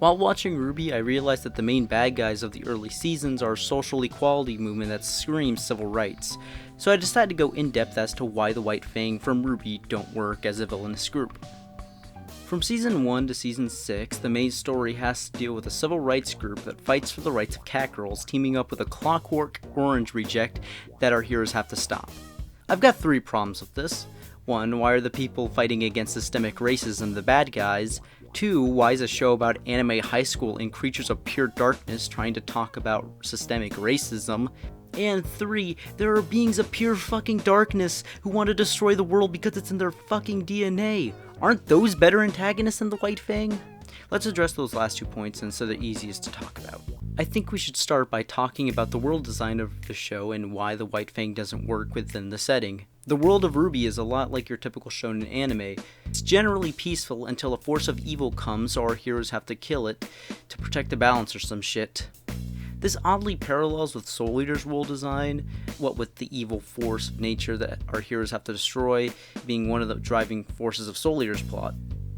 While watching RWBY, I realized that the main bad guys of the early seasons are a social equality movement that screams civil rights, so I decided to go in depth as to why the White Fang from RWBY don't work as a villainous group. From Season 1 to Season 6, the main story has to deal with a civil rights group that fights for the rights of cat girls, teaming up with a Clockwork Orange reject that our heroes have to stop. I've got 3 problems with this. 1, why are the people fighting against systemic racism the bad guys? 2, why is a show about anime high school and creatures of pure darkness trying to talk about systemic racism? And 3, there are beings of pure fucking darkness who want to destroy the world because it's in their fucking DNA. Aren't those better antagonists than the White Fang? Let's address those last 2 points since they're the easiest to talk about. I think we should start by talking about the world design of the show and why the White Fang doesn't work within the setting. The world of RWBY is a lot like your typical shonen anime. It's generally peaceful until a force of evil comes, so our heroes have to kill it to protect the balance or some shit. This oddly parallels with Soul Eater's world design, what with the evil force of nature that our heroes have to destroy being one of the driving forces of Soul Eater's plot.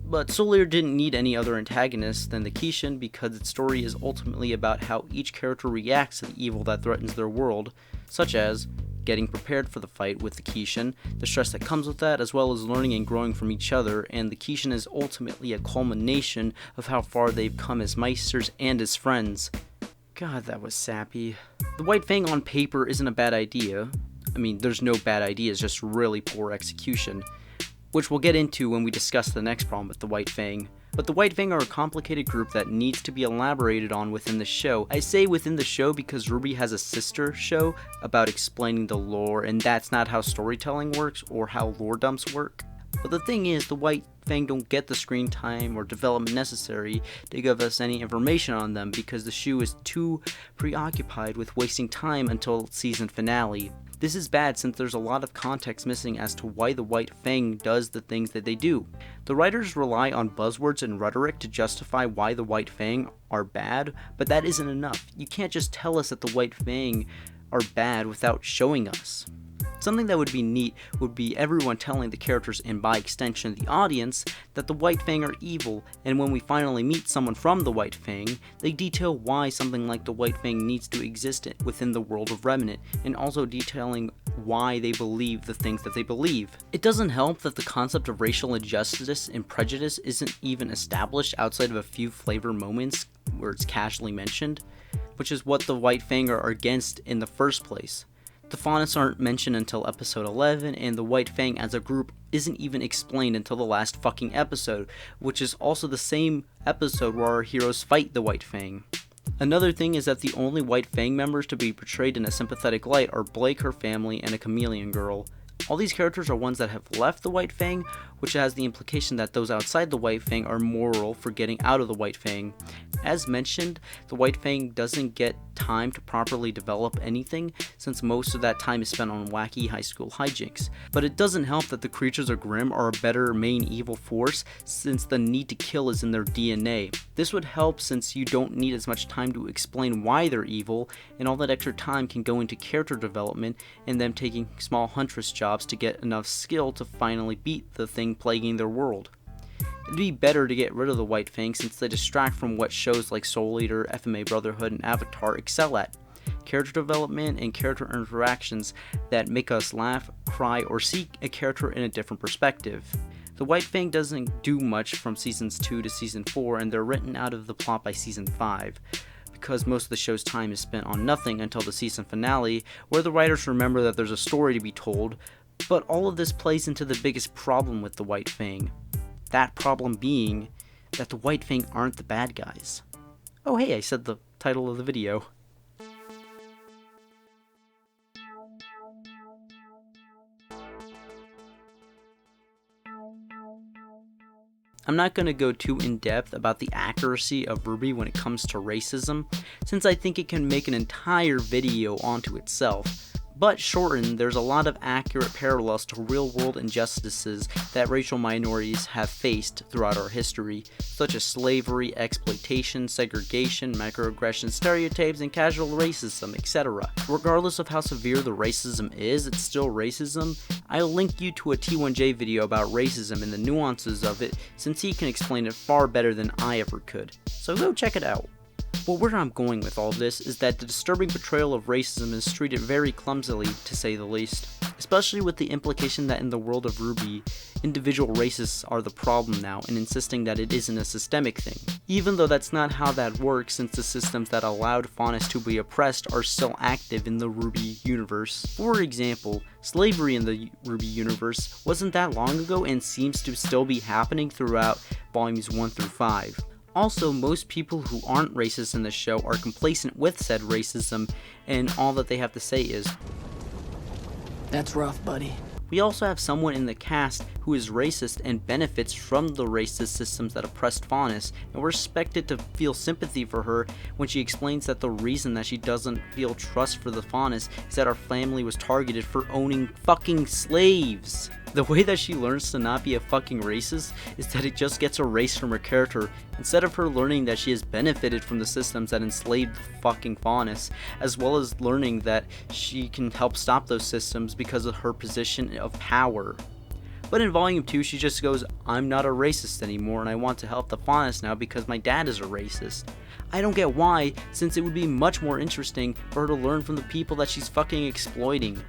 But Soul Eater didn't need any other antagonist than the Kishin because its story is ultimately about how each character reacts to the evil that threatens their world, such as getting prepared for the fight with the Kishin, the stress that comes with that, as well as learning and growing from each other, and the Kishin is ultimately a culmination of how far they've come as Meisters and as friends. God, that was sappy. The White Fang on paper isn't a bad idea. I mean, there's no bad ideas, just really poor execution, which we'll get into when we discuss the next problem with the White Fang. But the White Fang are a complicated group that needs to be elaborated on within the show. I say within the show because RWBY has a sister show about explaining the lore, and that's not how storytelling works or how lore dumps work. But the thing is, the White Fang don't get the screen time or development necessary to give us any information on them because the show is too preoccupied with wasting time until season finale. This is bad since there's a lot of context missing as to why the White Fang does the things that they do. The writers rely on buzzwords and rhetoric to justify why the White Fang are bad, but that isn't enough. You can't just tell us that the White Fang are bad without showing us. Something that would be neat would be everyone telling the characters, and by extension the audience, that the White Fang are evil, and when we finally meet someone from the White Fang, they detail why something like the White Fang needs to exist within the world of Remnant, and also detailing why they believe the things that they believe. It doesn't help that the concept of racial injustice and prejudice isn't even established outside of a few flavor moments where it's casually mentioned, which is what the White Fang are against in the first place. The Faunus aren't mentioned until episode 11, and the White Fang as a group isn't even explained until the last fucking episode, which is also the same episode where our heroes fight the White Fang. Another thing is that the only White Fang members to be portrayed in a sympathetic light are Blake, her family, and a chameleon girl. All these characters are ones that have left the White Fang, which has the implication that those outside the White Fang are moral for getting out of the White Fang. As mentioned, the White Fang doesn't get time to properly develop anything since most of that time is spent on wacky high school hijinks. But it doesn't help that the creatures of Grimm are a better main evil force since the need to kill is in their DNA. This would help since you don't need as much time to explain why they're evil, and all that extra time can go into character development and them taking small huntress jobs to get enough skill to finally beat the thing plaguing their world. It'd be better to get rid of the White Fang since they distract from what shows like Soul Eater, FMA Brotherhood, and Avatar excel at. Character development and character interactions that make us laugh, cry, or see a character in a different perspective. The White Fang doesn't do much from seasons 2 to season 4, and they're written out of the plot by season 5. Because most of the show's time is spent on nothing until the season finale, where the writers remember that there's a story to be told, but all of this plays into the biggest problem with the White Fang. That problem being that the White Fang aren't the bad guys. Oh hey, I said the title of the video. I'm not going to go too in-depth about the accuracy of RWBY when it comes to racism, since I think it can make an entire video onto itself. But shortened, there's a lot of accurate parallels to real-world injustices that racial minorities have faced throughout our history, such as slavery, exploitation, segregation, microaggressions, stereotypes, and casual racism, etc. Regardless of how severe the racism is, it's still racism. I'll link you to a T1J video about racism and the nuances of it, since he can explain it far better than I ever could. So go check it out. But where I'm going with all this is that the disturbing portrayal of racism is treated very clumsily, to say the least. Especially with the implication that in the world of RWBY, individual racists are the problem now, and insisting that it isn't a systemic thing. Even though that's not how that works, since the systems that allowed faunus to be oppressed are still active in the RWBY universe. For example, slavery in the RWBY universe wasn't that long ago and seems to still be happening throughout volumes 1 through 5. Also, most people who aren't racist in the show are complacent with said racism, and all that they have to say is, "That's rough, buddy." We also have someone in the cast who is racist and benefits from the racist systems that oppressed faunus, and we're expected to feel sympathy for her when she explains that the reason that she doesn't feel trust for the faunus is that our family was targeted for owning fucking slaves. The way that she learns to not be a fucking racist is that it just gets erased from her character, instead of her learning that she has benefited from the systems that enslaved the fucking faunus, as well as learning that she can help stop those systems because of her position of power. But in volume 2, she just goes, "I'm not a racist anymore and I want to help the faunus now because my dad is a racist." I don't get why, since it would be much more interesting for her to learn from the people that she's fucking exploiting.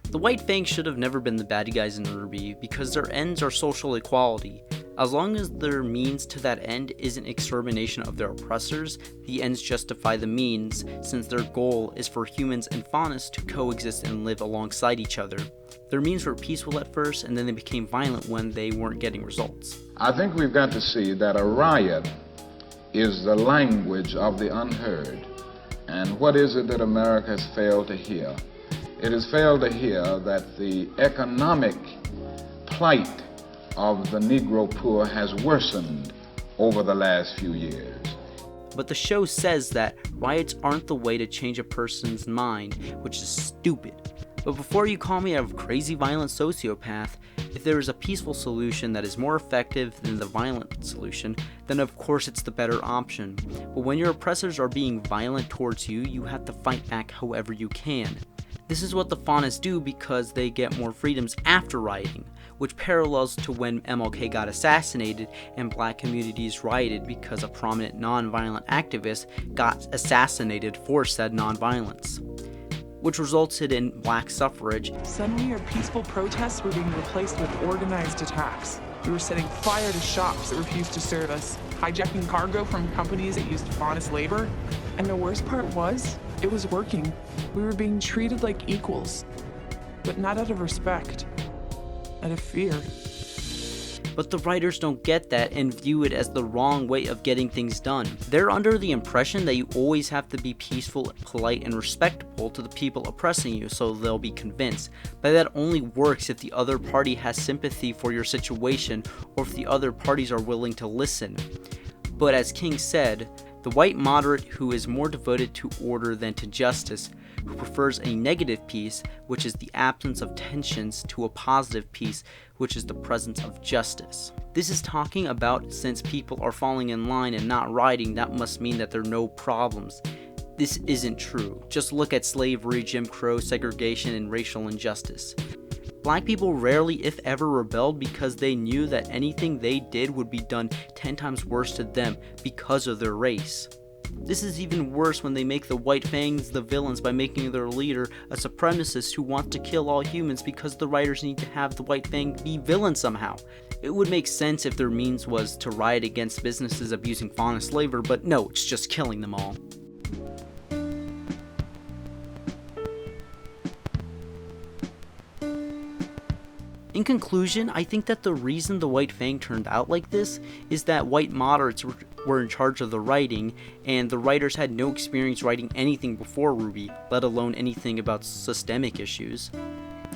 The White Fang should have never been the bad guys in RWBY because their ends are social equality. As long as their means to that end isn't extermination of their oppressors, the ends justify the means, since their goal is for humans and faunus to coexist and live alongside each other. Their means were peaceful at first, and then they became violent when they weren't getting results. I think we've got to see that a riot is the language of the unheard. And what is it that America has failed to hear? It has failed to hear that the economic plight of the Negro poor has worsened over the last few years. But the show says that riots aren't the way to change a person's mind, which is stupid. But before you call me a crazy violent sociopath, if there is a peaceful solution that is more effective than the violent solution, then of course it's the better option. But when your oppressors are being violent towards you, you have to fight back however you can. This is what the faunus do because they get more freedoms after rioting, which parallels to when MLK got assassinated and black communities rioted because a prominent non-violent activist got assassinated for said non-violence, which resulted in black suffrage. Suddenly, our peaceful protests were being replaced with organized attacks. We were setting fire to shops that refused to serve us, hijacking cargo from companies that used faunus labor, and the worst part was, it was working. We were being treated like equals, but not out of respect, out of fear. But the writers don't get that and view it as the wrong way of getting things done. They're under the impression that you always have to be peaceful, polite, and respectable to the people oppressing you, so they'll be convinced. But that only works if the other party has sympathy for your situation, or if the other parties are willing to listen. But as King said, the white moderate who is more devoted to order than to justice, who prefers a negative peace, which is the absence of tensions, to a positive peace, which is the presence of justice. This is talking about since people are falling in line and not rioting, that must mean that there are no problems. This isn't true. Just look at slavery, Jim Crow, segregation, and racial injustice. Black people rarely, if ever, rebelled because they knew that anything they did would be done 10 times worse to them because of their race. This is even worse when they make the White Fangs the villains by making their leader a supremacist who wants to kill all humans because the writers need to have the White Fang be villains somehow. It would make sense if their means was to riot against businesses abusing faunus labor, but no, it's just killing them all. In conclusion, I think that the reason the White Fang turned out like this is that white moderates were in charge of the writing, and the writers had no experience writing anything before RWBY, let alone anything about systemic issues.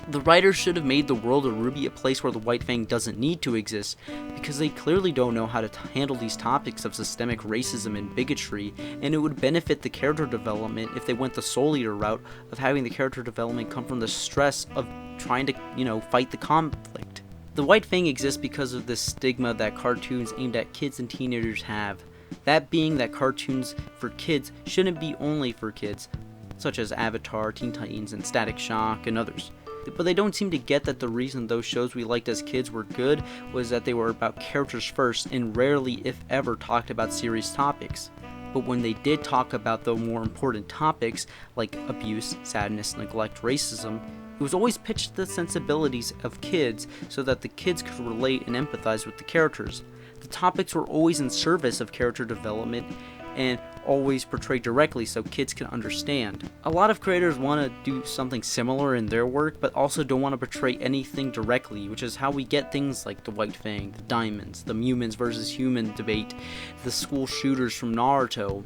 The writers should have made the world of RWBY a place where the White Fang doesn't need to exist, because they clearly don't know how to handle these topics of systemic racism and bigotry, and it would benefit the character development if they went the soul eater route of having the character development come from the stress of trying to, fight the conflict. The White Fang exists because of this stigma that cartoons aimed at kids and teenagers have. That being that cartoons for kids shouldn't be only for kids, such as Avatar, Teen Titans, and Static Shock, and others. But they don't seem to get that the reason those shows we liked as kids were good was that they were about characters first and rarely, if ever, talked about serious topics. But when they did talk about the more important topics, like abuse, sadness, neglect, racism, it was always pitched to the sensibilities of kids so that the kids could relate and empathize with the characters. The topics were always in service of character development and always portrayed directly so kids can understand. A lot of creators want to do something similar in their work, but also don't want to portray anything directly, which is how we get things like the White Fang, the Diamonds, the humans versus human debate, the school shooters from Naruto.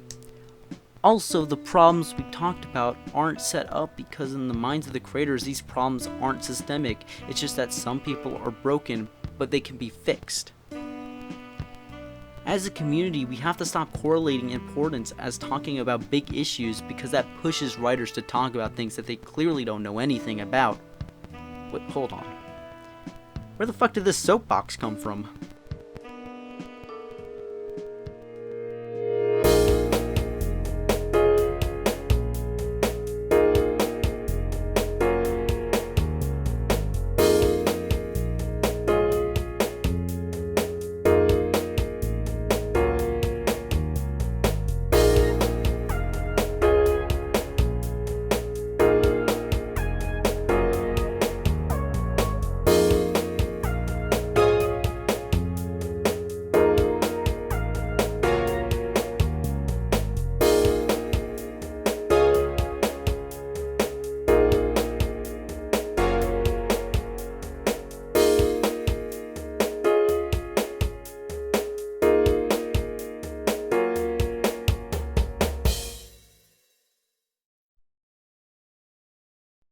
Also, the problems we talked about aren't set up because in the minds of the creators these problems aren't systemic, it's just that some people are broken, but they can be fixed. As a community, we have to stop correlating importance as talking about big issues because that pushes writers to talk about things that they clearly don't know anything about. Wait, hold on. Where the fuck did this soapbox come from?